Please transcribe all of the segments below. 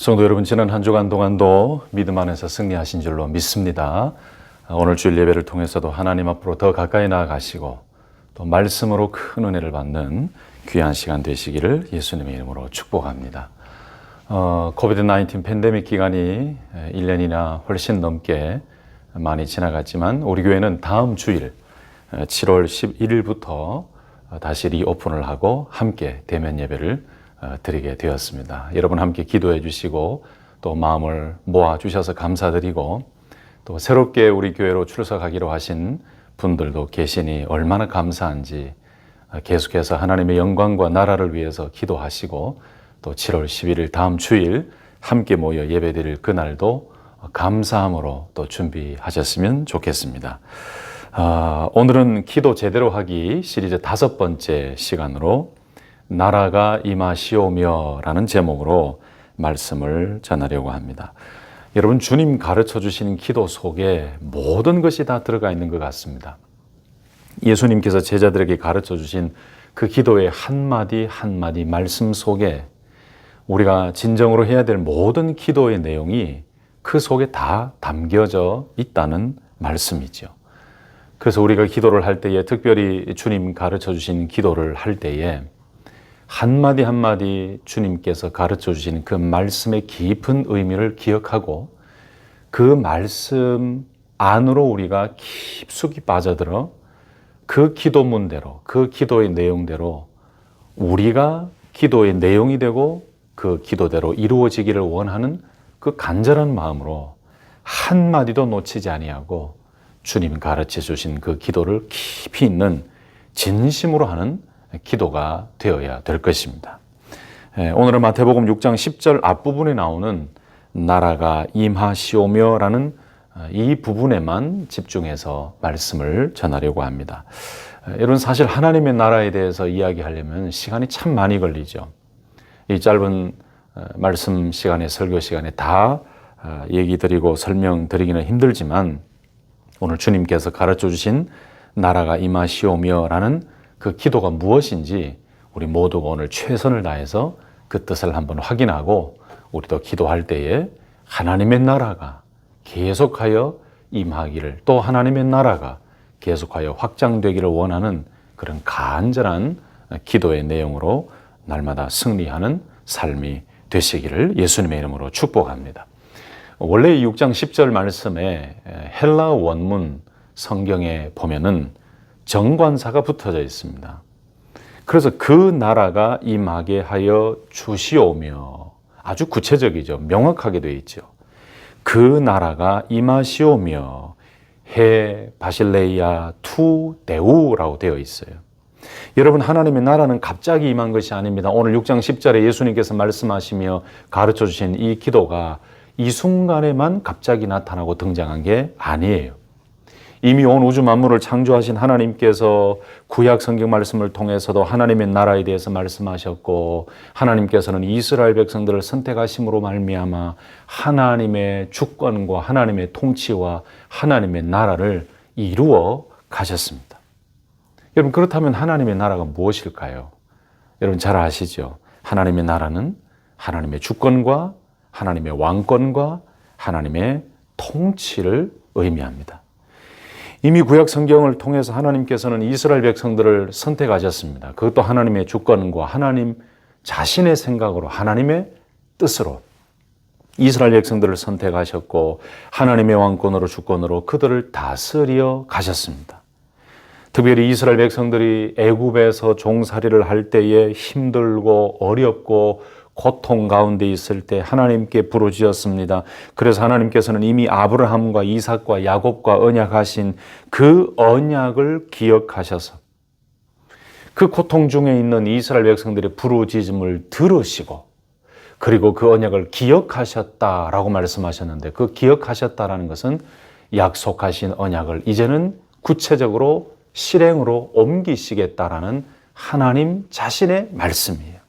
성도 여러분, 지난 한 주간 동안도 믿음 안에서 승리하신 줄로 믿습니다. 오늘 주일 예배를 통해서도 하나님 앞으로 더 가까이 나아가시고 또 말씀으로 큰 은혜를 받는 귀한 시간 되시기를 예수님의 이름으로 축복합니다. 코비드-19 팬데믹 기간이 1년이나 훨씬 넘게 많이 지나갔지만 우리 교회는 다음 주일 7월 11일부터 다시 리오픈을 하고 함께 대면 예배를 드리게 되었습니다. 여러분 함께 기도해 주시고 또 마음을 모아 주셔서 감사드리고 또 새롭게 우리 교회로 출석하기로 하신 분들도 계시니 얼마나 감사한지 계속해서 하나님의 영광과 나라를 위해서 기도하시고 또 7월 11일 다음 주일 함께 모여 예배드릴 그날도 감사함으로 또 준비하셨으면 좋겠습니다. 오늘은 기도 제대로 하기 시리즈 5번째 시간으로 나라가 임하시오며 라는 제목으로 말씀을 전하려고 합니다. 여러분, 주님 가르쳐 주신 기도 속에 모든 것이 다 들어가 있는 것 같습니다. 예수님께서 제자들에게 가르쳐 주신 그 기도의 한마디 한마디 말씀 속에 우리가 진정으로 해야 될 모든 기도의 내용이 그 속에 다 담겨져 있다는 말씀이죠. 그래서 우리가 기도를 할 때에, 특별히 주님 가르쳐 주신 기도를 할 때에 한마디 한마디 주님께서 가르쳐 주신 그 말씀의 깊은 의미를 기억하고 그 말씀 안으로 우리가 깊숙이 빠져들어 그 기도문대로, 그 기도의 내용대로 우리가 기도의 내용이 되고 그 기도대로 이루어지기를 원하는 그 간절한 마음으로 한마디도 놓치지 아니하고 주님 가르쳐 주신 그 기도를 깊이 있는 진심으로 하는 기도가 되어야 될 것입니다. 오늘은 마태복음 6장 10절 앞부분에 나오는 나라가 임하시오며 라는 이 부분에만 집중해서 말씀을 전하려고 합니다. 여러분, 사실 하나님의 나라에 대해서 이야기하려면 시간이 참 많이 걸리죠. 이 짧은 말씀 시간에, 설교 시간에 다 얘기 드리고 설명드리기는 힘들지만 오늘 주님께서 가르쳐 주신 나라가 임하시오며 라는 그 기도가 무엇인지 우리 모두가 오늘 최선을 다해서 그 뜻을 한번 확인하고 우리도 기도할 때에 하나님의 나라가 계속하여 임하기를, 또 하나님의 나라가 계속하여 확장되기를 원하는 그런 간절한 기도의 내용으로 날마다 승리하는 삶이 되시기를 예수님의 이름으로 축복합니다. 원래 이 6장 10절 말씀에 헬라 원문 성경에 보면은 정관사가 붙어져 있습니다. 그래서 그 나라가 임하게 하여 주시오며, 아주 구체적이죠. 명확하게 되어 있죠. 그 나라가 임하시오며 해 바실레이아 투 데우라고 되어 있어요. 여러분, 하나님의 나라는 갑자기 임한 것이 아닙니다. 오늘 6장 10절에 예수님께서 말씀하시며 가르쳐 주신 이 기도가 이 순간에만 갑자기 나타나고 등장한 게 아니에요. 이미 온 우주 만물을 창조하신 하나님께서 구약 성경 말씀을 통해서도 하나님의 나라에 대해서 말씀하셨고, 하나님께서는 이스라엘 백성들을 선택하심으로 말미암아 하나님의 주권과 하나님의 통치와 하나님의 나라를 이루어 가셨습니다. 여러분, 그렇다면 하나님의 나라가 무엇일까요? 여러분 잘 아시죠? 하나님의 나라는 하나님의 주권과 하나님의 왕권과 하나님의 통치를 의미합니다. 이미 구약 성경을 통해서 하나님께서는 이스라엘 백성들을 선택하셨습니다. 그것도 하나님의 주권과 하나님 자신의 생각으로, 하나님의 뜻으로 이스라엘 백성들을 선택하셨고 하나님의 왕권으로, 주권으로 그들을 다스려 가셨습니다. 특별히 이스라엘 백성들이 애굽에서 종살이를 할 때에 힘들고 어렵고 고통 가운데 있을 때 하나님께 부르짖었습니다. 그래서 하나님께서는 이미 아브라함과 이삭과 야곱과 언약하신 그 언약을 기억하셔서 그 고통 중에 있는 이스라엘 백성들의 부르짖음을 들으시고 그리고 그 언약을 기억하셨다라고 말씀하셨는데, 그 기억하셨다라는 것은 약속하신 언약을 이제는 구체적으로 실행으로 옮기시겠다라는 하나님 자신의 말씀이에요.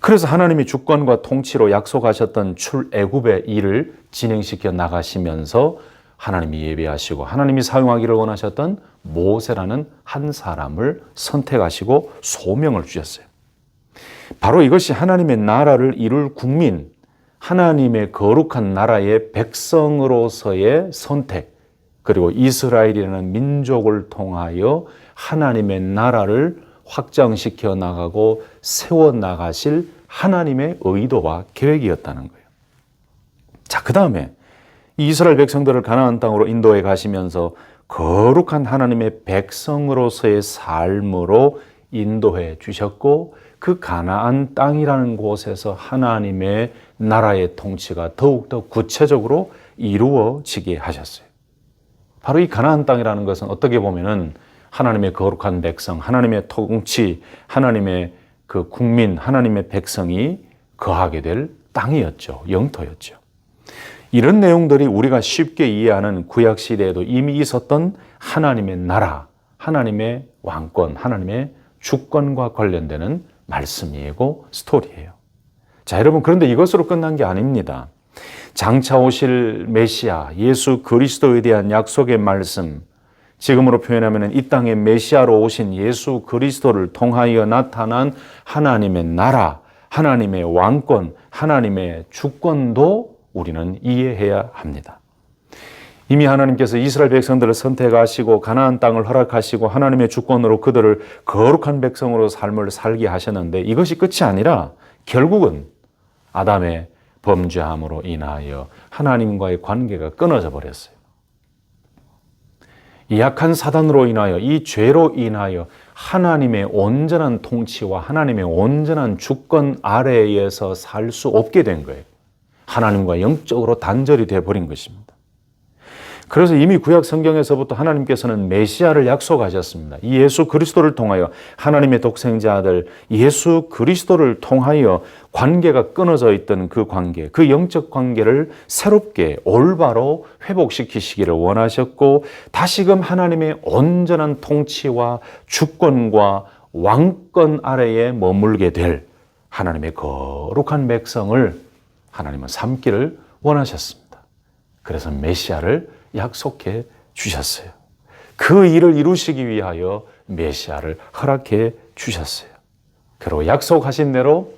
그래서 하나님이 주권과 통치로 약속하셨던 출애굽의 일을 진행시켜 나가시면서 하나님이 예비하시고 하나님이 사용하기를 원하셨던 모세라는 한 사람을 선택하시고 소명을 주셨어요. 바로 이것이 하나님의 나라를 이룰 국민, 하나님의 거룩한 나라의 백성으로서의 선택, 그리고 이스라엘이라는 민족을 통하여 하나님의 나라를 확장시켜 나가고 세워 나가실 하나님의 의도와 계획이었다는 거예요. 자, 그 다음에 이스라엘 백성들을 가나안 땅으로 인도해 가시면서 거룩한 하나님의 백성으로서의 삶으로 인도해 주셨고, 그 가나안 땅이라는 곳에서 하나님의 나라의 통치가 더욱더 구체적으로 이루어지게 하셨어요. 바로 이 가나안 땅이라는 것은 어떻게 보면은 하나님의 거룩한 백성, 하나님의 통치, 하나님의 그 국민, 하나님의 백성이 거하게 될 땅이었죠. 영토였죠. 이런 내용들이 우리가 쉽게 이해하는 구약 시대에도 이미 있었던 하나님의 나라, 하나님의 왕권, 하나님의 주권과 관련되는 말씀이고 스토리예요. 자, 여러분, 그런데 이것으로 끝난 게 아닙니다. 장차 오실 메시아, 예수 그리스도에 대한 약속의 말씀, 지금으로 표현하면 이 땅에 메시아로 오신 예수 그리스도를 통하여 나타난 하나님의 나라, 하나님의 왕권, 하나님의 주권도 우리는 이해해야 합니다. 이미 하나님께서 이스라엘 백성들을 선택하시고 가나안 땅을 허락하시고 하나님의 주권으로 그들을 거룩한 백성으로 삶을 살게 하셨는데, 이것이 끝이 아니라 결국은 아담의 범죄함으로 인하여 하나님과의 관계가 끊어져 버렸어요. 이 약한 사단으로 인하여, 이 죄로 인하여 하나님의 온전한 통치와 하나님의 온전한 주권 아래에서 살 수 없게 된 거예요. 하나님과 영적으로 단절이 되어버린 것입니다. 그래서 이미 구약 성경에서부터 하나님께서는 메시아를 약속하셨습니다. 이 예수 그리스도를 통하여 하나님의 독생자 아들 예수 그리스도를 통하여 관계가 끊어져 있던 그 관계, 그 영적 관계를 새롭게 올바로 회복시키시기를 원하셨고, 다시금 하나님의 온전한 통치와 주권과 왕권 아래에 머물게 될 하나님의 거룩한 백성을 하나님은 삼기를 원하셨습니다. 그래서 메시아를 약속해 주셨어요. 그 일을 이루시기 위하여 메시아를 허락해 주셨어요. 그리고 약속하신 대로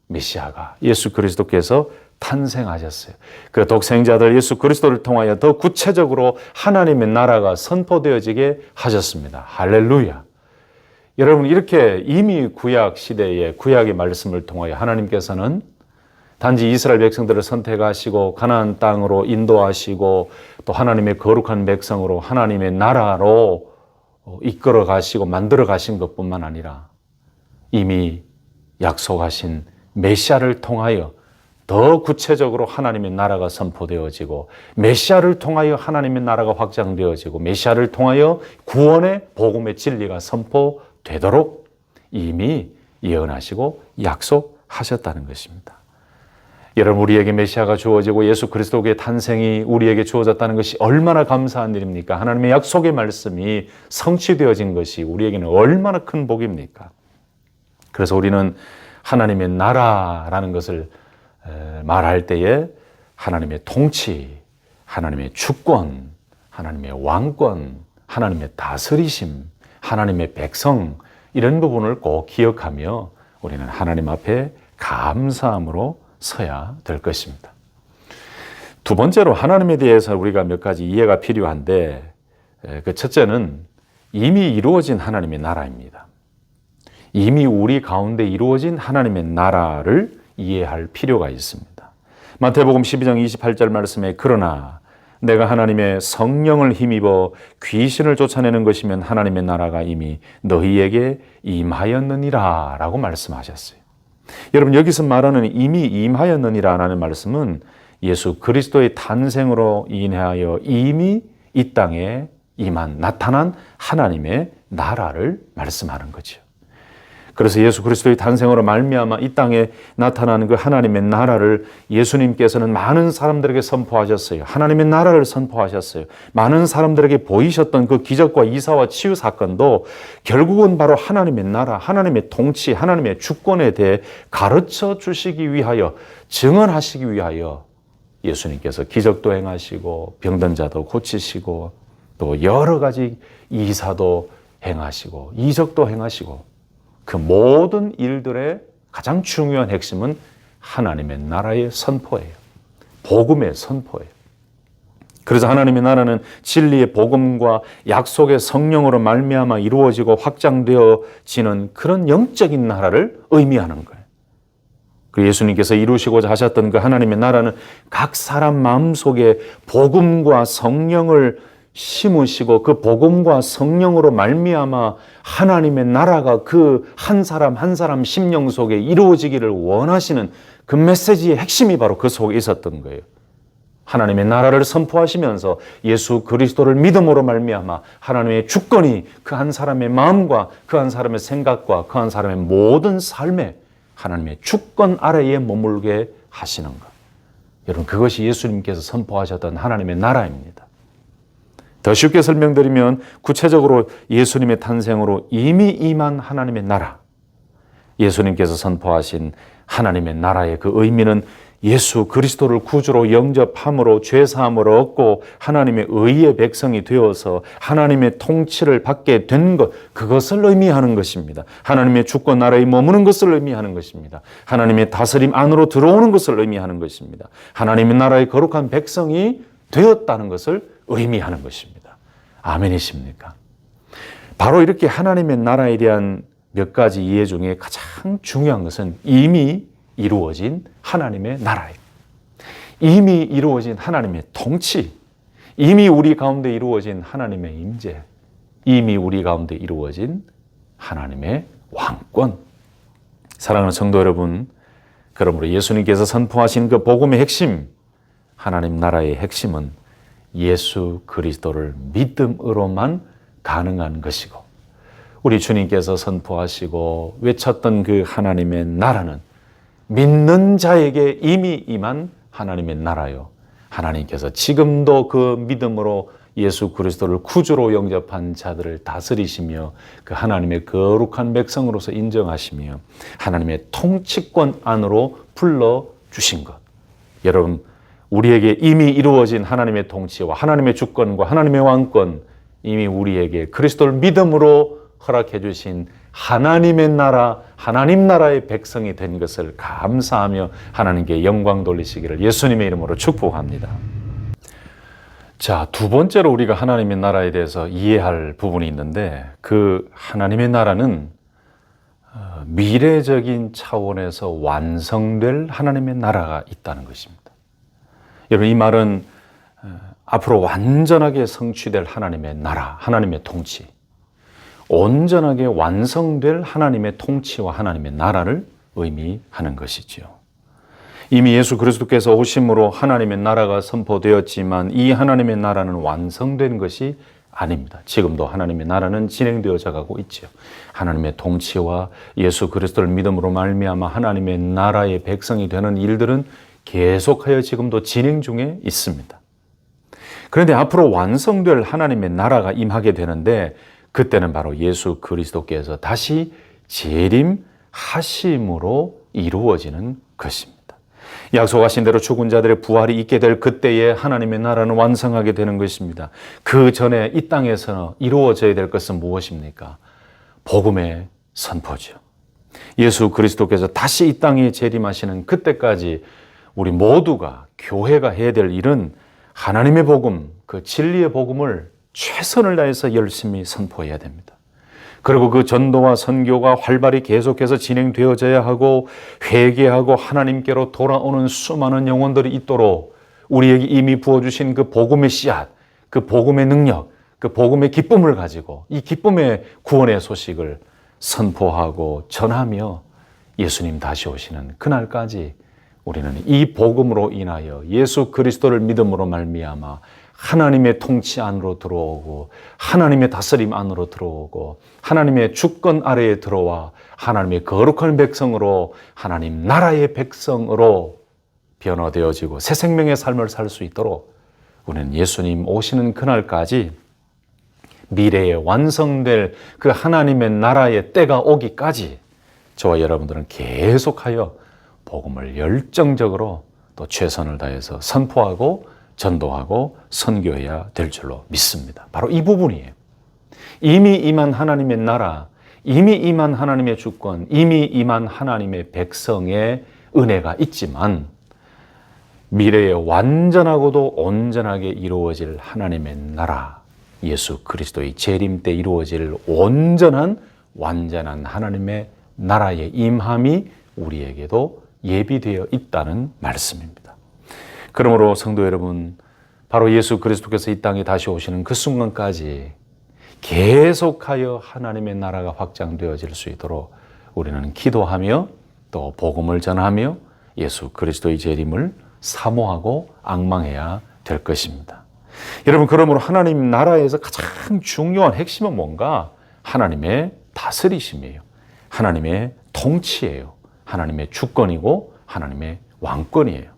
메시아가 예수 그리스도께서 탄생하셨어요. 그 독생자들 예수 그리스도를 통하여 더 구체적으로 하나님의 나라가 선포되어지게 하셨습니다. 할렐루야. 여러분, 이렇게 이미 구약 시대에 구약의 말씀을 통하여 하나님께서는 단지 이스라엘 백성들을 선택하시고 가나안 땅으로 인도하시고 또 하나님의 거룩한 백성으로 하나님의 나라로 이끌어 가시고 만들어 가신 것뿐만 아니라 이미 약속하신 메시아를 통하여 더 구체적으로 하나님의 나라가 선포되어지고, 메시아를 통하여 하나님의 나라가 확장되어지고, 메시아를 통하여 구원의 복음의 진리가 선포되도록 이미 예언하시고 약속하셨다는 것입니다. 여러분, 우리에게 메시아가 주어지고 예수 그리스도의 탄생이 우리에게 주어졌다는 것이 얼마나 감사한 일입니까? 하나님의 약속의 말씀이 성취되어진 것이 우리에게는 얼마나 큰 복입니까? 그래서 우리는 하나님의 나라라는 것을 말할 때에 하나님의 통치, 하나님의 주권, 하나님의 왕권, 하나님의 다스리심, 하나님의 백성, 이런 부분을 꼭 기억하며 우리는 하나님 앞에 감사함으로 서야 될 것입니다. 두 번째로 하나님에 대해서 우리가 몇 가지 이해가 필요한데, 그 첫째는 이미 이루어진 하나님의 나라입니다. 이미 우리 가운데 이루어진 하나님의 나라를 이해할 필요가 있습니다. 마태복음 12장 28절 말씀에 그러나 내가 하나님의 성령을 힘입어 귀신을 쫓아내는 것이면 하나님의 나라가 이미 너희에게 임하였느니라 라고 말씀하셨어요. 여러분, 여기서 말하는 이미 임하였느니라는 말씀은 예수 그리스도의 탄생으로 인하여 이미 이 땅에 나타난 하나님의 나라를 말씀하는 거죠. 그래서 예수 그리스도의 탄생으로 말미암아 이 땅에 나타나는 그 하나님의 나라를 예수님께서는 많은 사람들에게 선포하셨어요. 하나님의 나라를 선포하셨어요. 많은 사람들에게 보이셨던 그 기적과 이사와 치유 사건도 결국은 바로 하나님의 나라, 하나님의 통치, 하나님의 주권에 대해 가르쳐 주시기 위하여, 증언하시기 위하여 예수님께서 기적도 행하시고 병든 자도 고치시고 또 여러 가지 이사도 행하시고 이적도 행하시고, 그 모든 일들의 가장 중요한 핵심은 하나님의 나라의 선포예요. 복음의 선포예요. 그래서 하나님의 나라는 진리의 복음과 약속의 성령으로 말미암아 이루어지고 확장되어지는 그런 영적인 나라를 의미하는 거예요. 그 예수님께서 이루시고자 하셨던 그 하나님의 나라는 각 사람 마음속에 복음과 성령을 심으시고 그 복음과 성령으로 말미암아 하나님의 나라가 그 한 사람 한 사람 심령 속에 이루어지기를 원하시는 그 메시지의 핵심이 바로 그 속에 있었던 거예요. 하나님의 나라를 선포하시면서 예수 그리스도를 믿음으로 말미암아 하나님의 주권이 그 한 사람의 마음과 그 한 사람의 생각과 그 한 사람의 모든 삶에 하나님의 주권 아래에 머물게 하시는 것. 여러분, 그것이 예수님께서 선포하셨던 하나님의 나라입니다. 더 쉽게 설명드리면 구체적으로 예수님의 탄생으로 이미 임한 하나님의 나라, 예수님께서 선포하신 하나님의 나라의 그 의미는 예수 그리스도를 구주로 영접함으로 죄사함을 얻고 하나님의 의의 백성이 되어서 하나님의 통치를 받게 된 것, 그것을 의미하는 것입니다. 하나님의 주권 나라에 머무는 것을 의미하는 것입니다. 하나님의 다스림 안으로 들어오는 것을 의미하는 것입니다. 하나님의 나라의 거룩한 백성이 되었다는 것을 의미하는 것입니다. 아멘이십니까? 바로 이렇게 하나님의 나라에 대한 몇 가지 이해 중에 가장 중요한 것은 이미 이루어진 하나님의 나라예요. 이미 이루어진 하나님의 통치, 이미 우리 가운데 이루어진 하나님의 임재, 이미 우리 가운데 이루어진 하나님의 왕권. 사랑하는 성도 여러분, 그러므로 예수님께서 선포하신 그 복음의 핵심, 하나님 나라의 핵심은 예수 그리스도를 믿음으로만 가능한 것이고, 우리 주님께서 선포하시고 외쳤던 그 하나님의 나라는 믿는 자에게 이미 임한 하나님의 나라요. 하나님께서 지금도 그 믿음으로 예수 그리스도를 구주로 영접한 자들을 다스리시며 그 하나님의 거룩한 백성으로서 인정하시며 하나님의 통치권 안으로 불러주신 것. 여러분, 우리에게 이미 이루어진 하나님의 통치와 하나님의 주권과 하나님의 왕권, 이미 우리에게 그리스도를 믿음으로 허락해 주신 하나님의 나라, 하나님 나라의 백성이 된 것을 감사하며 하나님께 영광 돌리시기를 예수님의 이름으로 축복합니다. 자, 두 번째로 우리가 하나님의 나라에 대해서 이해할 부분이 있는데, 그 하나님의 나라는 미래적인 차원에서 완성될 하나님의 나라가 있다는 것입니다. 여러분, 이 말은 앞으로 완전하게 성취될 하나님의 나라, 하나님의 통치, 온전하게 완성될 하나님의 통치와 하나님의 나라를 의미하는 것이지요. 이미 예수 그리스도께서 오심으로 하나님의 나라가 선포되었지만 이 하나님의 나라는 완성된 것이 아닙니다. 지금도 하나님의 나라는 진행되어져 가고 있죠. 하나님의 통치와 예수 그리스도를 믿음으로 말미암아 하나님의 나라의 백성이 되는 일들은 계속하여 지금도 진행 중에 있습니다. 그런데 앞으로 완성될 하나님의 나라가 임하게 되는데, 그때는 바로 예수 그리스도께서 다시 재림하심으로 이루어지는 것입니다. 약속하신 대로 죽은 자들의 부활이 있게 될 그때에 하나님의 나라는 완성하게 되는 것입니다. 그 전에 이 땅에서 이루어져야 될 것은 무엇입니까? 복음의 선포죠. 예수 그리스도께서 다시 이 땅에 재림하시는 그때까지 우리 모두가, 교회가 해야 될 일은 하나님의 복음, 그 진리의 복음을 최선을 다해서 열심히 선포해야 됩니다. 그리고 그 전도와 선교가 활발히 계속해서 진행되어져야 하고, 회개하고 하나님께로 돌아오는 수많은 영혼들이 있도록 우리에게 이미 부어주신 그 복음의 씨앗, 그 복음의 능력, 그 복음의 기쁨을 가지고 이 기쁨의 구원의 소식을 선포하고 전하며 예수님 다시 오시는 그날까지 우리는 이 복음으로 인하여 예수 그리스도를 믿음으로 말미암아 하나님의 통치 안으로 들어오고 하나님의 다스림 안으로 들어오고 하나님의 주권 아래에 들어와 하나님의 거룩한 백성으로, 하나님 나라의 백성으로 변화되어지고 새 생명의 삶을 살 수 있도록 우리는 예수님 오시는 그날까지, 미래에 완성될 그 하나님의 나라의 때가 오기까지 저와 여러분들은 계속하여 복음을 열정적으로 또 최선을 다해서 선포하고 전도하고 선교해야 될 줄로 믿습니다. 바로 이 부분이에요. 이미 임한 하나님의 나라, 이미 임한 하나님의 주권, 이미 임한 하나님의 백성의 은혜가 있지만 미래에 완전하고도 온전하게 이루어질 하나님의 나라, 예수 그리스도의 재림 때 이루어질 온전한 완전한 하나님의 나라의 임함이 우리에게도 예비되어 있다는 말씀입니다. 그러므로 성도 여러분, 바로 예수 그리스도께서 이 땅에 다시 오시는 그 순간까지 계속하여 하나님의 나라가 확장되어질 수 있도록 우리는 기도하며 또 복음을 전하며 예수 그리스도의 재림을 사모하고 앙망해야 될 것입니다. 여러분, 그러므로 하나님 나라에서 가장 중요한 핵심은 뭔가? 하나님의 다스리심이에요. 하나님의 통치예요. 하나님의 주권이고 하나님의 왕권이에요.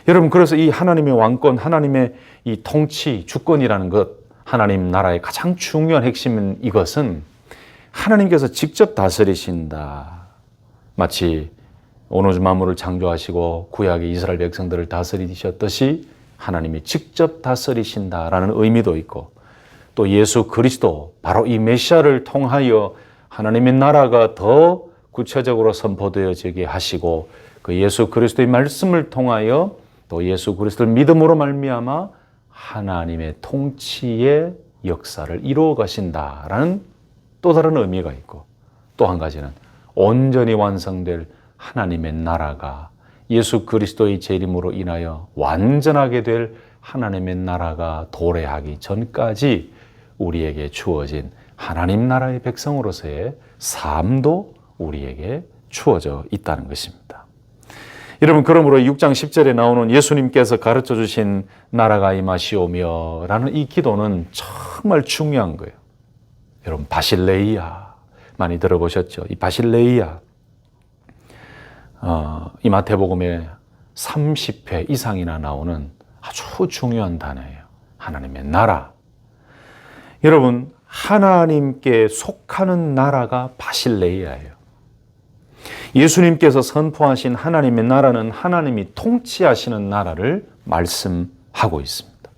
여러분, 그래서 이 하나님의 왕권, 하나님의 이 통치, 주권이라는 것, 하나님 나라의 가장 중요한 핵심은 이것은 하나님께서 직접 다스리신다. 마치 온 만물을 창조하시고 구약의 이스라엘 백성들을 다스리셨듯이 하나님이 직접 다스리신다라는 의미도 있고, 또 예수 그리스도, 바로 이 메시아를 통하여 하나님의 나라가 더 구체적으로 선포되어지게 하시고, 그 예수 그리스도의 말씀을 통하여 또 예수 그리스도를 믿음으로 말미암아 하나님의 통치의 역사를 이루어 가신다라는 또 다른 의미가 있고, 또 한 가지는 온전히 완성될 하나님의 나라가 예수 그리스도의 재림으로 인하여 완전하게 될 하나님의 나라가 도래하기 전까지 우리에게 주어진 하나님 나라의 백성으로서의 삶도 우리에게 주어져 있다는 것입니다. 여러분, 그러므로 6장 10절에 나오는 예수님께서 가르쳐 주신 나라가 임하시오며 라는 이 기도는 정말 중요한 거예요. 여러분, 바실레이아 많이 들어보셨죠? 이 바실레이아, 이 마태복음에 30회 이상이나 나오는 아주 중요한 단어예요. 하나님의 나라. 여러분, 하나님께 속하는 나라가 바실레이아예요. 예수님께서 선포하신 하나님의 나라는 하나님이 통치하시는 나라를 말씀하고 있습니다.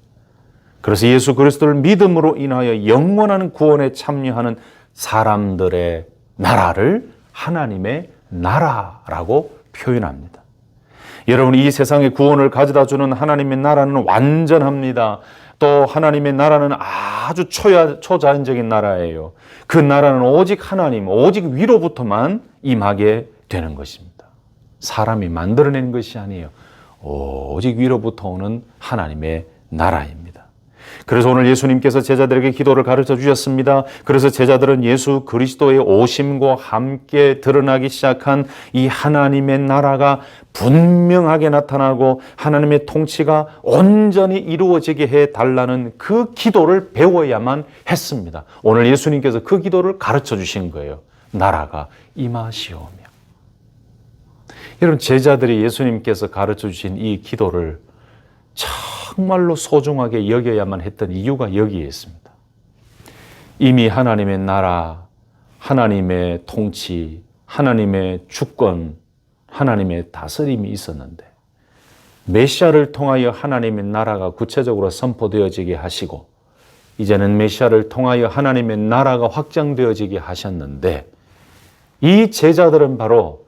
그래서 예수 그리스도를 믿음으로 인하여 영원한 구원에 참여하는 사람들의 나라를 하나님의 나라라고 표현합니다. 여러분, 이 세상의 구원을 가져다 주는 하나님의 나라는 완전합니다. 또 하나님의 나라는 아주 초자연적인 나라예요. 그 나라는 오직 하나님, 오직 위로부터만 임하게 되는 것입니다. 사람이 만들어낸 것이 아니에요. 오직 위로부터 오는 하나님의 나라입니다. 그래서 오늘 예수님께서 제자들에게 기도를 가르쳐 주셨습니다. 그래서 제자들은 예수 그리스도의 오심과 함께 드러나기 시작한 이 하나님의 나라가 분명하게 나타나고 하나님의 통치가 온전히 이루어지게 해달라는 그 기도를 배워야만 했습니다. 오늘 예수님께서 그 기도를 가르쳐 주신 거예요. 나라가 임하시오며. 여러분, 제자들이 예수님께서 가르쳐 주신 이 기도를 정말로 소중하게 여겨야만 했던 이유가 여기에 있습니다. 이미 하나님의 나라, 하나님의 통치, 하나님의 주권, 하나님의 다스림이 있었는데 메시아를 통하여 하나님의 나라가 구체적으로 선포되어지게 하시고 이제는 메시아를 통하여 하나님의 나라가 확장되어지게 하셨는데 이 제자들은 바로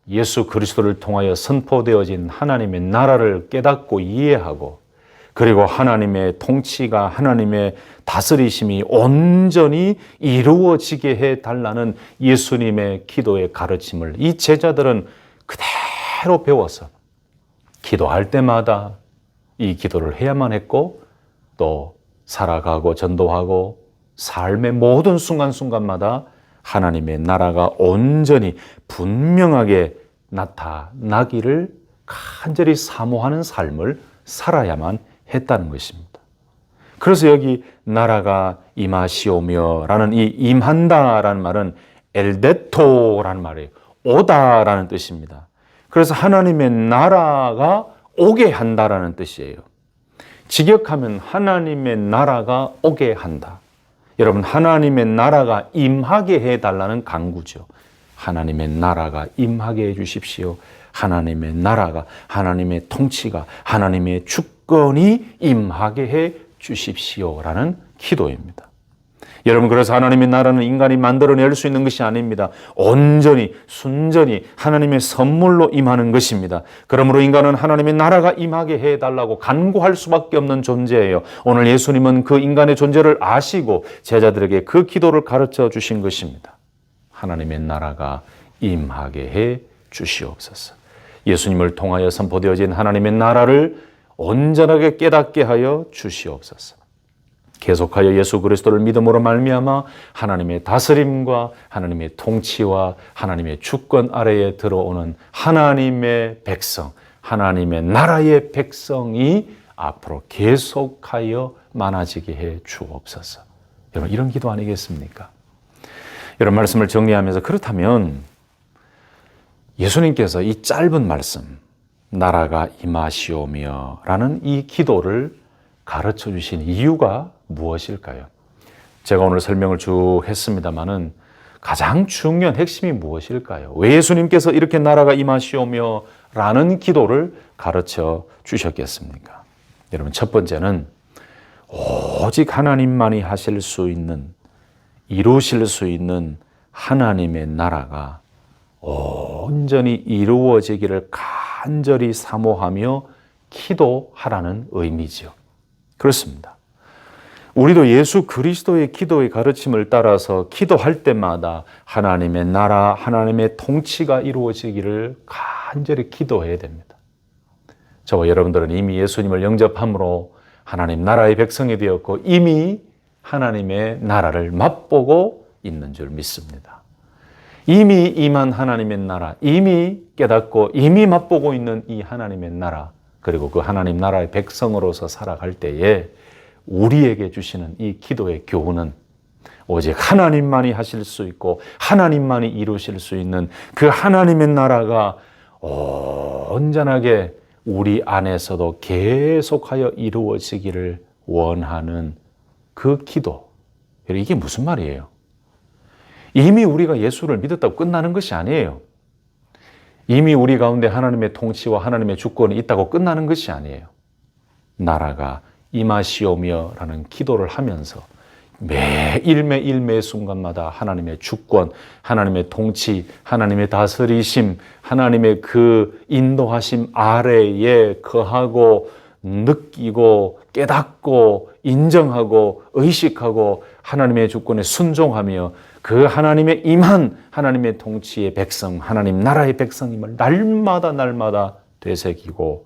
예수 그리스도를 통하여 선포되어진 하나님의 나라를 깨닫고 이해하고 그리고 하나님의 통치가 하나님의 다스리심이 온전히 이루어지게 해달라는 예수님의 기도의 가르침을 이 제자들은 그대로 배워서 기도할 때마다 이 기도를 해야만 했고 또 살아가고 전도하고 삶의 모든 순간순간마다 하나님의 나라가 온전히 분명하게 나타나기를 간절히 사모하는 삶을 살아야만 했다는 것입니다. 그래서 여기 나라가 임하시오며 라는 이 임한다 라는 말은 엘데토라는 말이에요. 오다라는 뜻입니다. 그래서 하나님의 나라가 오게 한다라는 뜻이에요. 직역하면 하나님의 나라가 오게 한다. 여러분, 하나님의 나라가 임하게 해달라는 간구죠. 하나님의 나라가 임하게 해주십시오. 하나님의 나라가, 하나님의 통치가, 하나님의 주권이 임하게 해 주십시오라는 기도입니다. 여러분, 그래서 하나님의 나라는 인간이 만들어낼 수 있는 것이 아닙니다. 온전히 순전히 하나님의 선물로 임하는 것입니다. 그러므로 인간은 하나님의 나라가 임하게 해달라고 간구할 수밖에 없는 존재예요. 오늘 예수님은 그 인간의 존재를 아시고 제자들에게 그 기도를 가르쳐 주신 것입니다. 하나님의 나라가 임하게 해 주시옵소서. 예수님을 통하여 선포되어진 하나님의 나라를 온전하게 깨닫게 하여 주시옵소서. 계속하여 예수 그리스도를 믿음으로 말미암아 하나님의 다스림과 하나님의 통치와 하나님의 주권 아래에 들어오는 하나님의 백성, 하나님의 나라의 백성이 앞으로 계속하여 많아지게 해 주옵소서. 여러분, 이런 기도 아니겠습니까? 이런 말씀을 정리하면서, 그렇다면 예수님께서 이 짧은 말씀, 나라가 임하시오며 라는 이 기도를 가르쳐 주신 이유가 무엇일까요? 제가 오늘 설명을 쭉 했습니다마는 가장 중요한 핵심이 무엇일까요? 왜 예수님께서 이렇게 나라가 임하시오며 라는 기도를 가르쳐 주셨겠습니까? 여러분, 첫 번째는 오직 하나님만이 하실 수 있는, 이루실 수 있는 하나님의 나라가 온전히 이루어지기를 간절히 사모하며 기도하라는 의미지요. 그렇습니다. 우리도 예수 그리스도의 기도의 가르침을 따라서 기도할 때마다 하나님의 나라, 하나님의 통치가 이루어지기를 간절히 기도해야 됩니다. 저와 여러분들은 이미 예수님을 영접함으로 하나님 나라의 백성이 되었고 이미 하나님의 나라를 맛보고 있는 줄 믿습니다. 이미 임한 하나님의 나라, 이미 깨닫고 이미 맛보고 있는 이 하나님의 나라, 그리고 그 하나님 나라의 백성으로서 살아갈 때에 우리에게 주시는 이 기도의 교훈은 오직 하나님만이 하실 수 있고 하나님만이 이루실 수 있는 그 하나님의 나라가 온전하게 우리 안에서도 계속하여 이루어지기를 원하는 그 기도. 이게 무슨 말이에요? 이미 우리가 예수를 믿었다고 끝나는 것이 아니에요. 이미 우리 가운데 하나님의 통치와 하나님의 주권이 있다고 끝나는 것이 아니에요. 나라가 임하시오며 라는 기도를 하면서 매일 매 순간마다 하나님의 주권, 하나님의 통치, 하나님의 다스리심, 하나님의 그 인도하심 아래에 거하고 느끼고 깨닫고 인정하고 의식하고 하나님의 주권에 순종하며 그 하나님의 임한 하나님의 통치의 백성, 하나님 나라의 백성임을 날마다 되새기고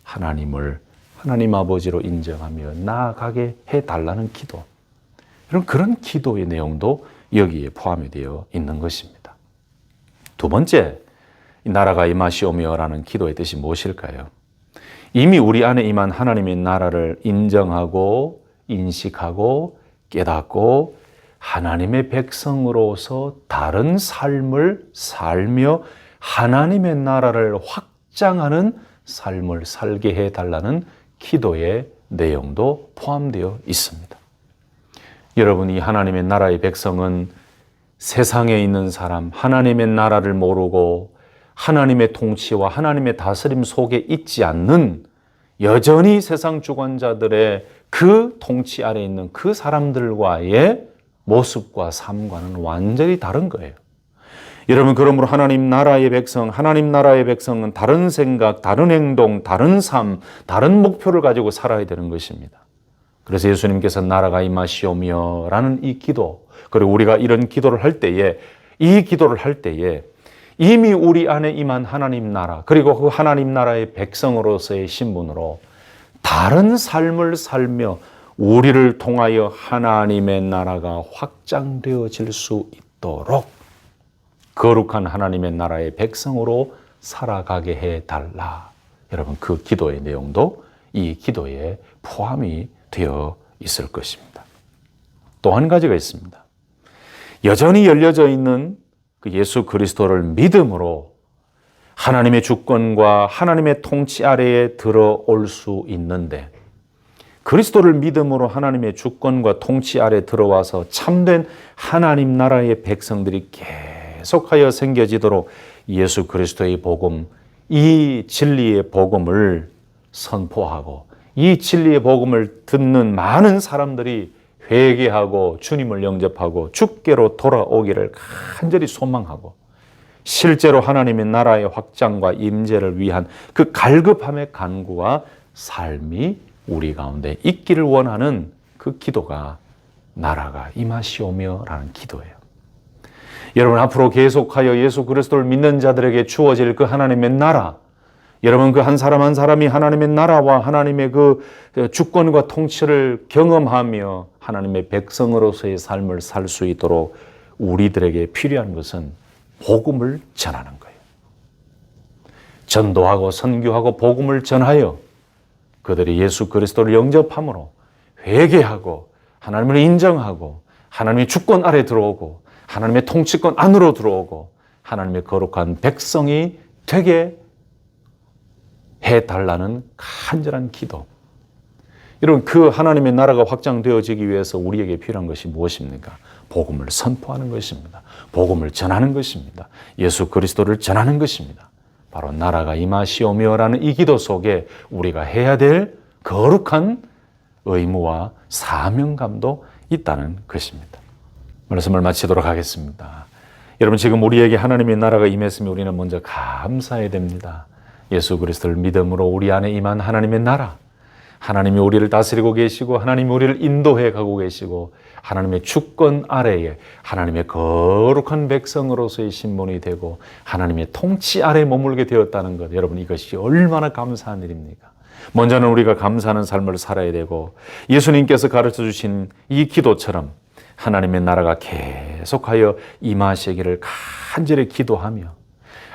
하나님 아버지로 인정하며 나아가게 해달라는 기도. 그런 기도의 내용도 여기에 포함이 되어 있는 것입니다. 두 번째, 나라가 임하시오며라는 기도의 뜻이 무엇일까요? 이미 우리 안에 임한 하나님의 나라를 인정하고 인식하고 깨닫고 하나님의 백성으로서 다른 삶을 살며 하나님의 나라를 확장하는 삶을 살게 해달라는 기도의 내용도 포함되어 있습니다. 여러분, 이 하나님의 나라의 백성은 세상에 있는 사람, 하나님의 나라를 모르고 하나님의 통치와 하나님의 다스림 속에 있지 않는 여전히 세상 주관자들의 그 통치 아래에 있는 그 사람들과의 모습과 삶과는 완전히 다른 거예요. 여러분, 그러므로 하나님 나라의 백성은 다른 생각, 다른 행동, 다른 삶, 다른 목표를 가지고 살아야 되는 것입니다. 그래서 예수님께서 나라가 임하시오며 라는 이 기도, 그리고 우리가 이런 기도를 할 때에, 이 기도를 할 때에 이미 우리 안에 임한 하나님 나라, 그리고 그 하나님 나라의 백성으로서의 신분으로 다른 삶을 살며 우리를 통하여 하나님의 나라가 확장되어질 수 있도록 거룩한 하나님의 나라의 백성으로 살아가게 해달라. 여러분, 그 기도의 내용도 이 기도에 포함이 되어 있을 것입니다. 또 한 가지가 있습니다. 여전히 열려져 있는 그 예수 그리스도를 믿음으로 하나님의 주권과 하나님의 통치 아래에 들어올 수 있는데, 그리스도를 믿음으로 하나님의 주권과 통치 아래 들어와서 참된 하나님 나라의 백성들이 계속하여 생겨지도록 예수 그리스도의 복음, 이 진리의 복음을 선포하고 이 진리의 복음을 듣는 많은 사람들이 회개하고 주님을 영접하고 주께로 돌아오기를 간절히 소망하고 실제로 하나님의 나라의 확장과 임재를 위한 그 갈급함의 간구와 삶이 우리 가운데 있기를 원하는 그 기도가 나라가 임하시오며 라는 기도예요. 여러분, 앞으로 계속하여 예수 그리스도를 믿는 자들에게 주어질 그 하나님의 나라, 여러분 그 한 사람 한 사람이 하나님의 나라와 하나님의 그 주권과 통치를 경험하며 하나님의 백성으로서의 삶을 살 수 있도록 우리들에게 필요한 것은 복음을 전하는 거예요. 전도하고 선교하고 복음을 전하여 그들이 예수 그리스도를 영접함으로 회개하고 하나님을 인정하고 하나님의 주권 아래 들어오고 하나님의 통치권 안으로 들어오고 하나님의 거룩한 백성이 되게 해달라는 간절한 기도. 여러분, 그 하나님의 나라가 확장되어지기 위해서 우리에게 필요한 것이 무엇입니까? 복음을 선포하는 것입니다. 복음을 전하는 것입니다. 예수 그리스도를 전하는 것입니다. 바로 나라가 임하시오며라는 이 기도 속에 우리가 해야 될 거룩한 의무와 사명감도 있다는 것입니다. 말씀을 마치도록 하겠습니다. 여러분, 지금 우리에게 하나님의 나라가 임했으면 우리는 먼저 감사해야 됩니다. 예수 그리스도를 믿음으로 우리 안에 임한 하나님의 나라, 하나님이 우리를 다스리고 계시고 하나님이 우리를 인도해 가고 계시고 하나님의 주권 아래에 하나님의 거룩한 백성으로서의 신분이 되고 하나님의 통치 아래에 머물게 되었다는 것, 여러분, 이것이 얼마나 감사한 일입니까? 먼저는 우리가 감사하는 삶을 살아야 되고 예수님께서 가르쳐 주신 이 기도처럼 하나님의 나라가 계속하여 임하시기를 간절히 기도하며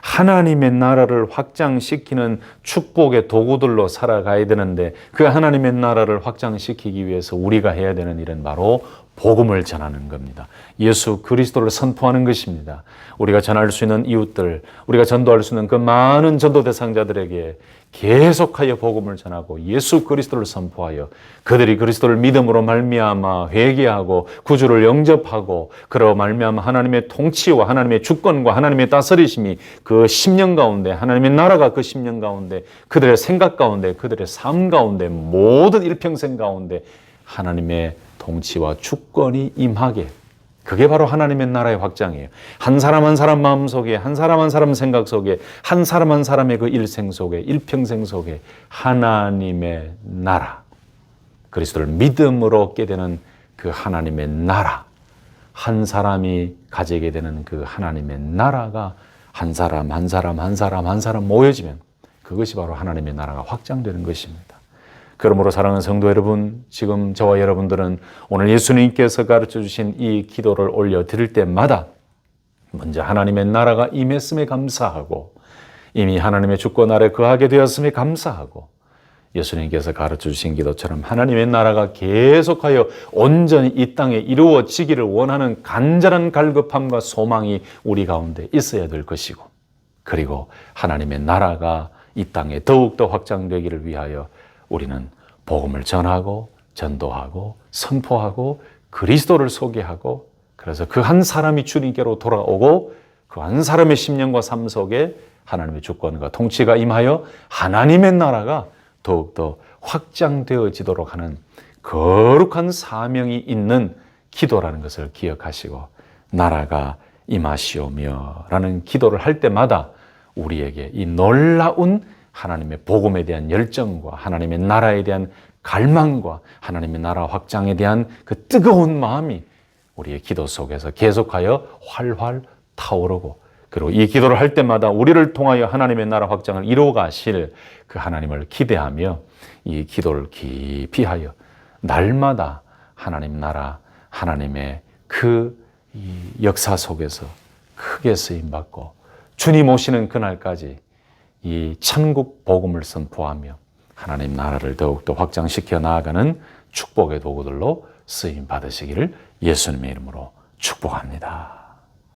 하나님의 나라를 확장시키는 축복의 도구들로 살아가야 되는데 그 하나님의 나라를 확장시키기 위해서 우리가 해야 되는 일은 바로 복음을 전하는 겁니다. 예수 그리스도를 선포하는 것입니다. 우리가 전할 수 있는 이웃들, 우리가 전도할 수 있는 그 많은 전도 대상자들에게 계속하여 복음을 전하고 예수 그리스도를 선포하여 그들이 그리스도를 믿음으로 말미암아 회개하고 구주를 영접하고 그로 말미암아 하나님의 통치와 하나님의 주권과 하나님의 다스리심이 그 10년 가운데, 하나님의 나라가 그 10년 가운데, 그들의 생각 가운데, 그들의 삶 가운데, 모든 일평생 가운데 하나님의 통치와 주권이 임하게, 그게 바로 하나님의 나라의 확장이에요. 한 사람 한 사람 마음 속에, 한 사람 한 사람 생각 속에, 한 사람 한 사람의 그 일생 속에, 일평생 속에 하나님의 나라, 그리스도를 믿음으로 얻게 되는 그 하나님의 나라, 한 사람이 가지게 되는 그 하나님의 나라가 한 사람 한 사람 한 사람 한 사람 모여지면 그것이 바로 하나님의 나라가 확장되는 것입니다. 그러므로 사랑하는 성도 여러분, 지금 저와 여러분들은 오늘 예수님께서 가르쳐 주신 이 기도를 올려드릴 때마다 먼저 하나님의 나라가 임했음에 감사하고 이미 하나님의 주권 아래 거하게 되었음에 감사하고 예수님께서 가르쳐 주신 기도처럼 하나님의 나라가 계속하여 온전히 이 땅에 이루어지기를 원하는 간절한 갈급함과 소망이 우리 가운데 있어야 될 것이고, 그리고 하나님의 나라가 이 땅에 더욱더 확장되기를 위하여 우리는 복음을 전하고 전도하고 선포하고 그리스도를 소개하고, 그래서 그 한 사람이 주님께로 돌아오고 그 한 사람의 심령과 삶 속에 하나님의 주권과 통치가 임하여 하나님의 나라가 더욱더 확장되어지도록 하는 거룩한 사명이 있는 기도라는 것을 기억하시고, 나라가 임하시오며 라는 기도를 할 때마다 우리에게 이 놀라운 하나님의 복음에 대한 열정과 하나님의 나라에 대한 갈망과 하나님의 나라 확장에 대한 그 뜨거운 마음이 우리의 기도 속에서 계속하여 활활 타오르고, 그리고 이 기도를 할 때마다 우리를 통하여 하나님의 나라 확장을 이루어 가실 그 하나님을 기대하며 이 기도를 깊이 하여 날마다 하나님 나라, 하나님의 그 역사 속에서 크게 쓰임받고 주님 오시는 그날까지 이 천국 복음을 선포하며 하나님 나라를 더욱더 확장시켜 나아가는 축복의 도구들로 쓰임 받으시기를 예수님의 이름으로 축복합니다.